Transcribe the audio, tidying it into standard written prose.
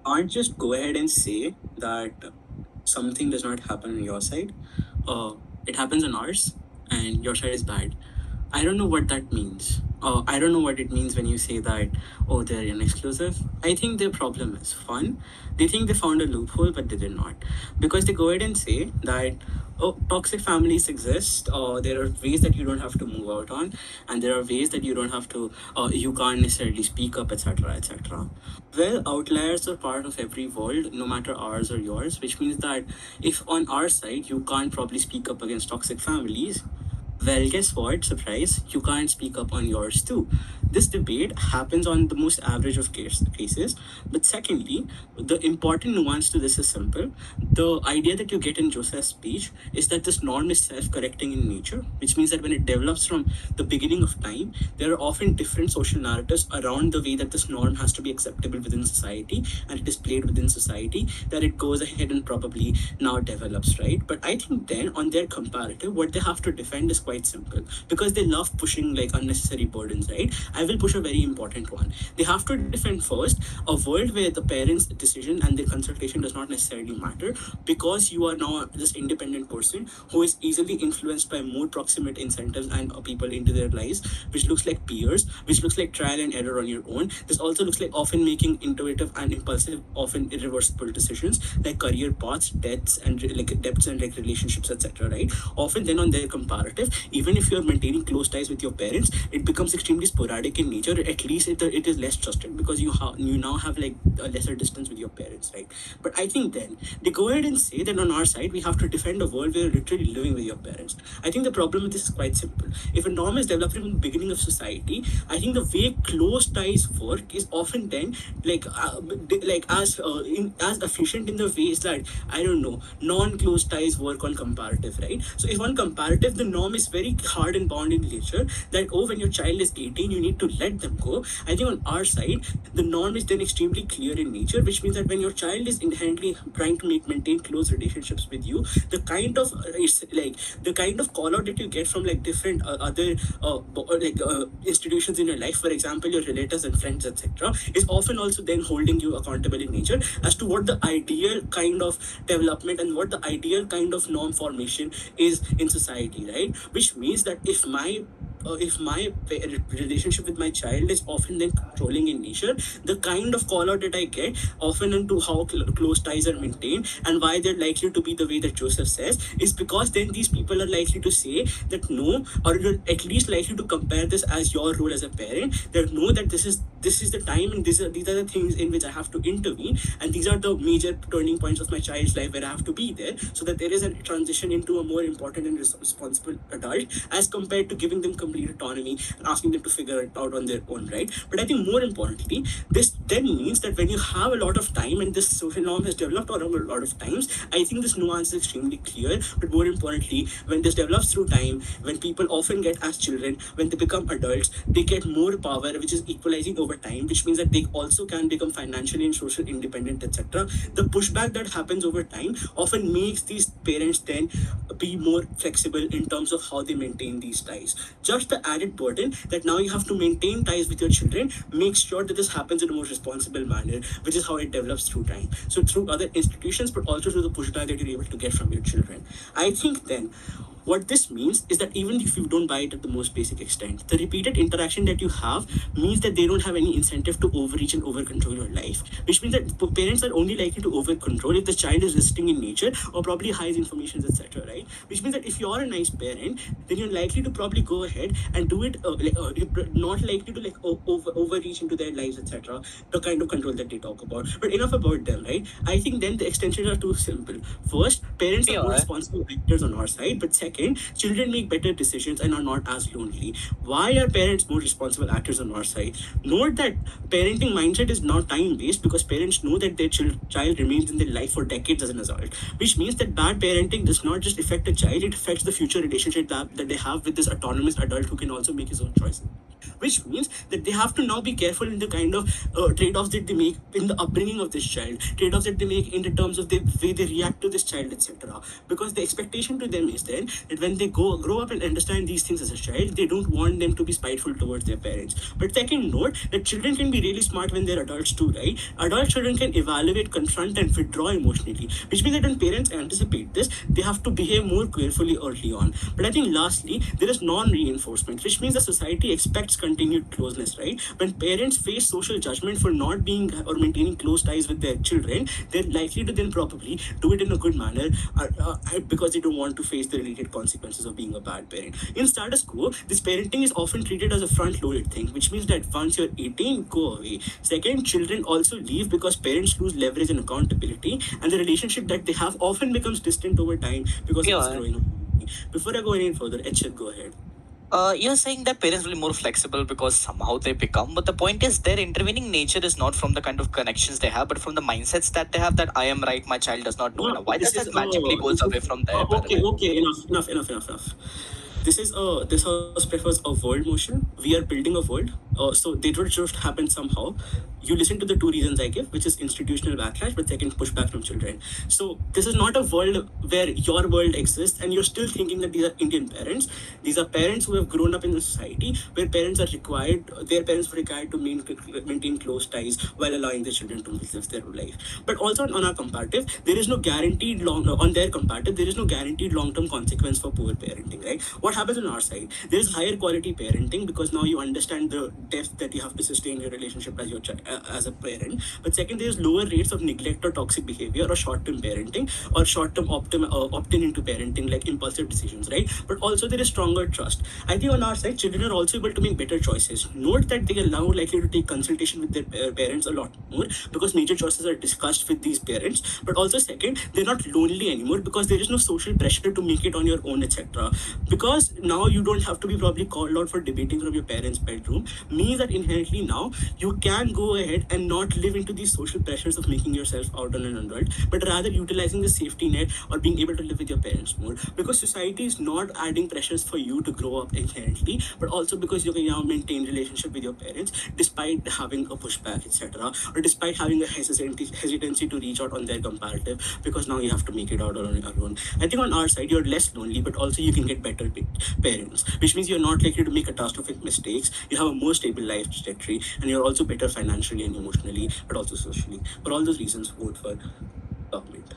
can't just go ahead and say that something does not happen on your side. It happens on ours, and your side is bad. I don't know what that means. I don't know what it means when you say that, oh, they're unexclusive. I think their problem is fun. They think they found a loophole, but they did not. Because they go ahead and say that, oh, toxic families exist. There are ways that you don't have to move out on, and there are ways that you don't have to, you can't necessarily speak up, etc., etc. Well, outliers are part of every world, no matter ours or yours, which means that if on our side you can't probably speak up against toxic families, well, guess what? Surprise, you can't speak up on yours too. This debate happens on the most average of cases. But secondly, the important nuance to this is simple. The idea that you get in Joseph's speech is that this norm is self-correcting in nature, which means that when it develops from the beginning of time, there are often different social narratives around the way that this norm has to be acceptable within society and it is played within society, that it goes ahead and probably now develops, right? But I think then on their comparative, what they have to defend is quite simple, because they love pushing like unnecessary burdens, right? I will push a very important one. They have to defend first a world where the parents' decision and their consultation does not necessarily matter, because you are now this independent person who is easily influenced by more proximate incentives and people into their lives, which looks like peers, which looks like trial and error on your own. This also looks like often making intuitive and impulsive, often irreversible decisions like career paths, debts and like relationships, etc. Right? Often then on their comparative, even if you're maintaining close ties with your parents, it becomes extremely sporadic in nature. At least it is less trusted because you now have like a lesser distance with your parents, right? But I think then they go ahead and say that on our side we have to defend a world where you're literally living with your parents. I think the problem with this is quite simple. If a norm is developed from the beginning of society, I think the way close ties work is often then as efficient in the ways that, I don't know, non-close ties work on comparative, right? So if on comparative the norm is very hard and bound in nature, that, oh, when your child is 18 you need to let them go, I think on our side the norm is then extremely clear in nature, which means that when your child is inherently trying to maintain close relationships with you, the kind of call out that you get from like different other institutions in your life, for example your relatives and friends, etc., is often also then holding you accountable in nature as to what the ideal kind of development and what the ideal kind of norm formation is in society, right? Which means that if my relationship with my child is often then controlling in nature, the kind of call out that I get often into how close ties are maintained and why they're likely to be the way that Joseph says is because then these people are likely to say that no, or you're at least likely to compare this as your role as a parent, that no, that this is the time and these are the things in which I have to intervene, and these are the major turning points of my child's life where I have to be there, so that there is a transition into a more important and responsible adult, as compared to giving them complete autonomy and asking them to figure it out on their own, right? But I think more importantly, this then means that when you have a lot of time and this social norm has developed over a lot of times, I think this nuance is extremely clear. But more importantly, when this develops through time, when people often get as children, when they become adults, they get more power, which is equalizing over time, which means that they also can become financially and social independent, etc. The pushback that happens over time often makes these parents then be more flexible in terms of how they maintain these ties. Just the added burden that now you have to maintain ties with your children makes sure that this happens in a more responsible manner, which is how it develops through time. So through other institutions, but also through the pushback that you're able to get from your children. I think then what this means is that even if you don't buy it at the most basic extent, the repeated interaction that you have means that they don't have any incentive to overreach and over control your life, which means that parents are only likely to over control if the child is resisting in nature or probably hides information, etc., right? Which means that if you're a nice parent, then you're likely to probably go ahead and do it, you're not likely to overreach into their lives, etc., the kind of control that they talk about. But enough about them, right? I think then the extensions are too simple. First, parents are more responsible actors on our side, but second, children make better decisions and are not as lonely. Why are parents more responsible actors on our side? Note that parenting mindset is not time-based, because parents know that their child remains in their life for decades as an adult, which means that bad parenting does not just affect a child, it affects the future relationship that they have with this autonomous adult who can also make his own choices. which means that they have to now be careful in the kind of trade-offs that they make in the upbringing of this child, trade-offs that they make in the terms of the way they react to this child, etc. Because the expectation to them is then that when they grow up and understand these things as a child, they don't want them to be spiteful towards their parents. But second note, that children can be really smart when they're adults too, right? Adult children can evaluate, confront, and withdraw emotionally, which means that when parents anticipate this, they have to behave more carefully early on. But I think lastly, there is non-reinforcement, which means the society expects continued closeness, right? When parents face social judgment for not being or maintaining close ties with their children, they're likely to then probably do it in a good manner because they don't want to face the related consequences of being a bad parent. In status quo, this parenting is often treated as a front-loaded thing, which means that once you're 18, go away. Second, children also leave because parents lose leverage and accountability, and the relationship that they have often becomes distant over time because of this growing up. Before I go any further, Ed, go ahead. You're saying that parents will be more flexible because somehow they become, but the point is their intervening nature is not from the kind of connections they have, but from the mindsets that they have that I am right, my child does not know. No, Why does that magically goes away from their okay, enough. This house prefers a world motion. We are building a world. So they don't just happen somehow. You listen to the two reasons I give, which is institutional backlash, but second, pushback from children. So this is not a world where your world exists and you're still thinking that these are Indian parents. These are parents who have grown up in a society where parents are required, their parents were required to maintain close ties while allowing their children to live their life. But also on our comparative, there is no guaranteed on their comparative, there is no guaranteed long-term consequence for poor parenting, right? What happens on our side? There is higher quality parenting because now you understand the depth that you have to sustain your relationship as your as a parent. But second, there is lower rates of neglect or toxic behavior or short-term parenting or short-term opt-in into parenting, like impulsive decisions, right? But also there is stronger trust. I think on our side, children are also able to make better choices. Note that they are now likely to take consultation with their parents a lot more because major choices are discussed with these parents. But also second, they're not lonely anymore because there is no social pressure to make it on your own, etc. Because now you don't have to be probably called out for debating from your parents' bedroom, means that inherently now you can go ahead and not live into these social pressures of making yourself out on an adult, but rather utilizing the safety net or being able to live with your parents more. Because society is not adding pressures for you to grow up inherently, but also because you can now maintain relationship with your parents despite having a pushback, etc., or despite having a hesitancy to reach out on their comparative because now you have to make it out on your own. I think on our side you're less lonely, but also you can get better parents, which means you're not likely to make catastrophic mistakes. You have a more stable life trajectory, and you're also better financially and emotionally, but also socially. For all those reasons, vote for government.